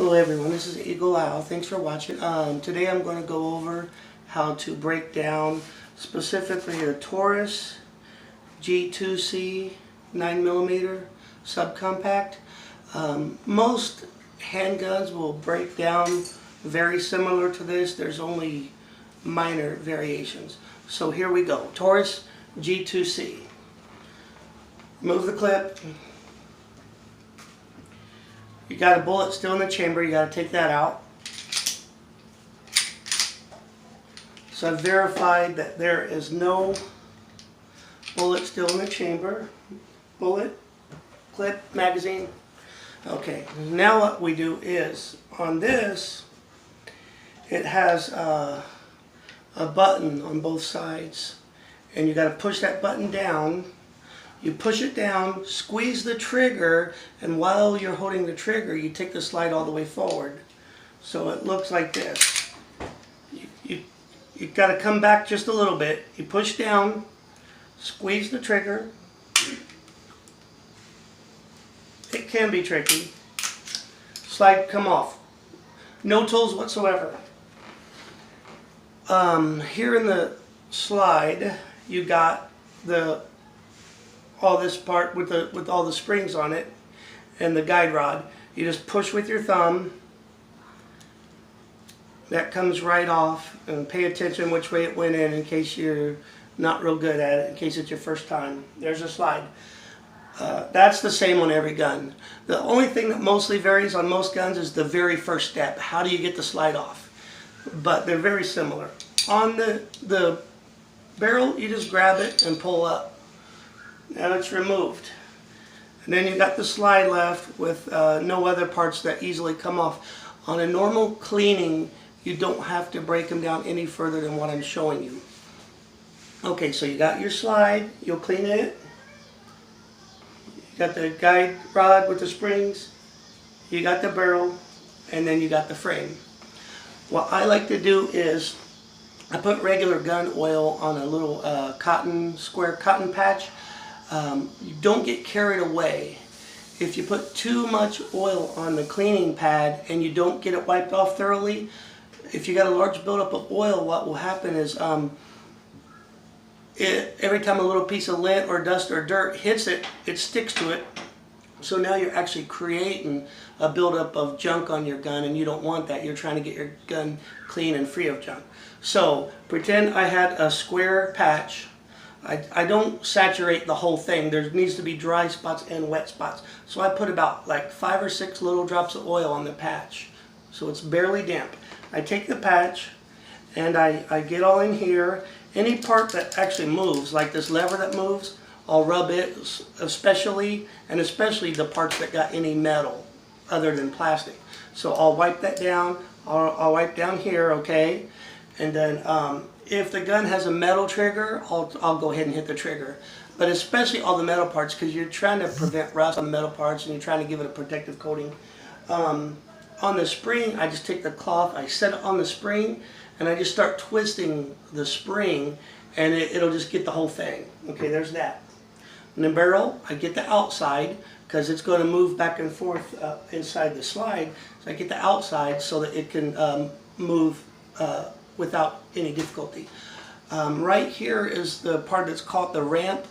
Hello everyone, this is Eagle Owl. Thanks for watching. Today I'm going to go over how to break down specifically the Taurus G2C 9mm subcompact. Most handguns will break down very similar to this. There's only minor variations. So here we go. Taurus G2C. Move the clip. You got a bullet still in the chamber, you got to take that out. So I've verified that there is no bullet still in the chamber. Bullet, clip, magazine. Okay, now what we do is, on this, it has a button on both sides. And you got to push that button down. You push it down, squeeze the trigger, and while you're holding the trigger, you take the slide all the way forward. So it looks like this. You've got to come back just a little bit. You push down, squeeze the trigger. It can be tricky. Slide come off. No tools whatsoever. Here in the slide, you got all this part with all the springs on it and the guide rod. You just push with your thumb. That comes right off, and pay attention which way it went in case you're not real good at it, in case it's your first time. There's a slide. That's the same on every gun. The only thing that mostly varies on most guns is the very first step. How do you get the slide off? But they're very similar. On the barrel, you just grab it and pull up. Now it's removed. And then you've got the slide left with no other parts that easily come off. On a normal cleaning, you don't have to break them down any further than what I'm showing you. Okay, so you got your slide, you'll clean it. You got the guide rod with the springs, you got the barrel, and then you got the frame. What I like to do is I put regular gun oil on a little square cotton patch. You don't get carried away. If you put too much oil on the cleaning pad and you don't get it wiped off thoroughly, if you got a large buildup of oil, what will happen is every time a little piece of lint or dust or dirt hits it, it sticks to it. So now you're actually creating a buildup of junk on your gun, and you don't want that. You're trying to get your gun clean and free of junk. So pretend I had a square patch. I don't saturate the whole thing. There needs to be dry spots and wet spots. So I put about like 5 or 6 little drops of oil on the patch. So it's barely damp. I take the patch and I get all in here. Any part that actually moves, like this lever that moves, I'll rub it, especially the parts that got any metal other than plastic. So I'll wipe that down. I'll wipe down here, okay? And then if the gun has a metal trigger, I'll go ahead and hit the trigger. But especially all the metal parts, because you're trying to prevent rust on the metal parts and you're trying to give it a protective coating. On the spring, I just take the cloth, I set it on the spring, and I just start twisting the spring, and it'll just get the whole thing. Okay, there's that. In the barrel, I get the outside, because it's going to move back and forth inside the slide. So I get the outside so that it can move without any difficulty. Right here is the part that's called the ramp.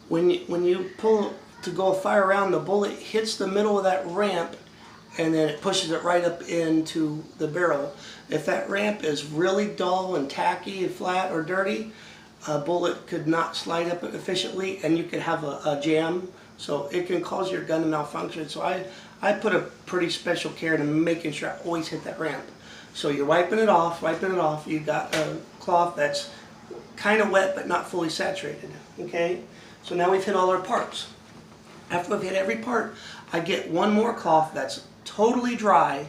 When you pull to go fire around, the bullet hits the middle of that ramp and then it pushes it right up into the barrel. If that ramp is really dull and tacky and flat or dirty, a bullet could not slide up it efficiently and you could have a jam. So it can cause your gun to malfunction. So I put a pretty special care in making sure I always hit that ramp. So you're wiping it off. You got a cloth that's kind of wet but not fully saturated. Okay? So now we've hit all our parts. After we've hit every part, I get one more cloth that's totally dry,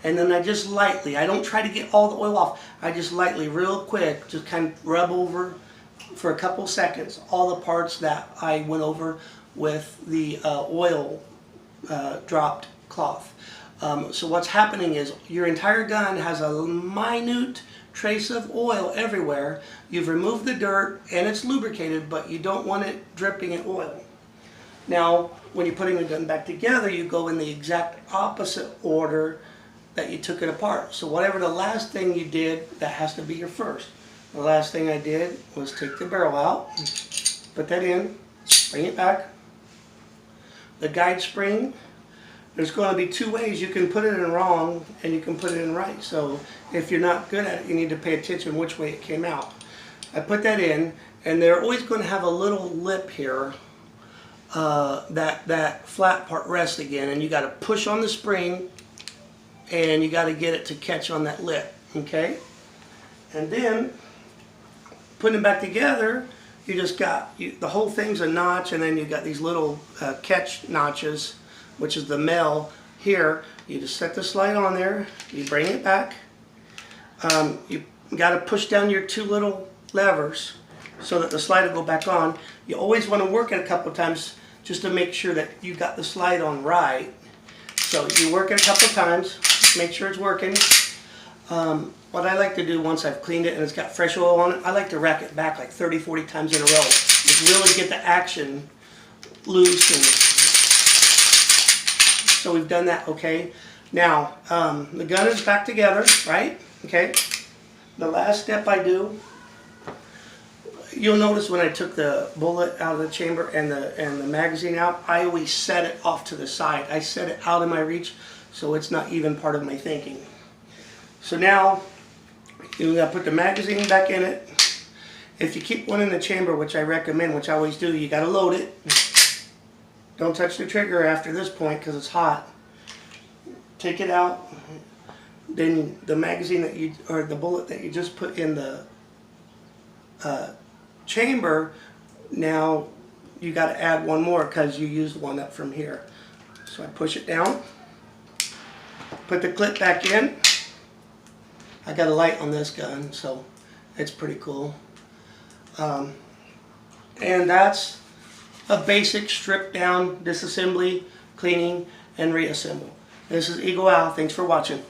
and then I just lightly, I don't try to get all the oil off, I just lightly, real quick, just kind of rub over for a couple seconds all the parts that I went over with the oil dropped cloth. So what's happening is your entire gun has a minute trace of oil everywhere. You've removed the dirt and it's lubricated, but you don't want it dripping in oil. Now, when you're putting the gun back together, you go in the exact opposite order that you took it apart. So whatever the last thing you did, that has to be your first. The last thing I did was take the barrel out, put that in, bring it back. The guide spring, there's going to be two ways. You can put it in wrong and you can put it in right. So if you're not good at it, you need to pay attention which way it came out. I put that in, and they're always going to have a little lip here that flat part rests again, and you got to push on the spring and you got to get it to catch on that lip, okay? And then putting it back together, you just got the whole thing's a notch, and then you got these little catch notches, which is the male here. You just set the slide on there, you bring it back. You got to push down your two little levers so that the slide will go back on. You always want to work it a couple of times just to make sure that you got the slide on right. So you work it a couple of times, make sure it's working. What I like to do once I've cleaned it and it's got fresh oil on it, I like to rack it back like 30, 40 times in a row. Just really get the action loose. And so we've done that, okay? Now, the gun is back together, right? Okay. The last step I do, you'll notice when I took the bullet out of the chamber and the magazine out, I always set it off to the side. I set it out of my reach so it's not even part of my thinking. So now, you gotta put the magazine back in it. If you keep one in the chamber, which I recommend, which I always do, you gotta load it. Don't touch the trigger after this point because it's hot. Take it out. Then the magazine that you, or the bullet that you just put in the chamber, now you got to add one more because you used one up from here. So I push it down, put the clip back in. I got a light on this gun, so it's pretty cool. And that's a basic strip down disassembly, cleaning, and reassemble. This is Eagle Owl. Thanks for watching.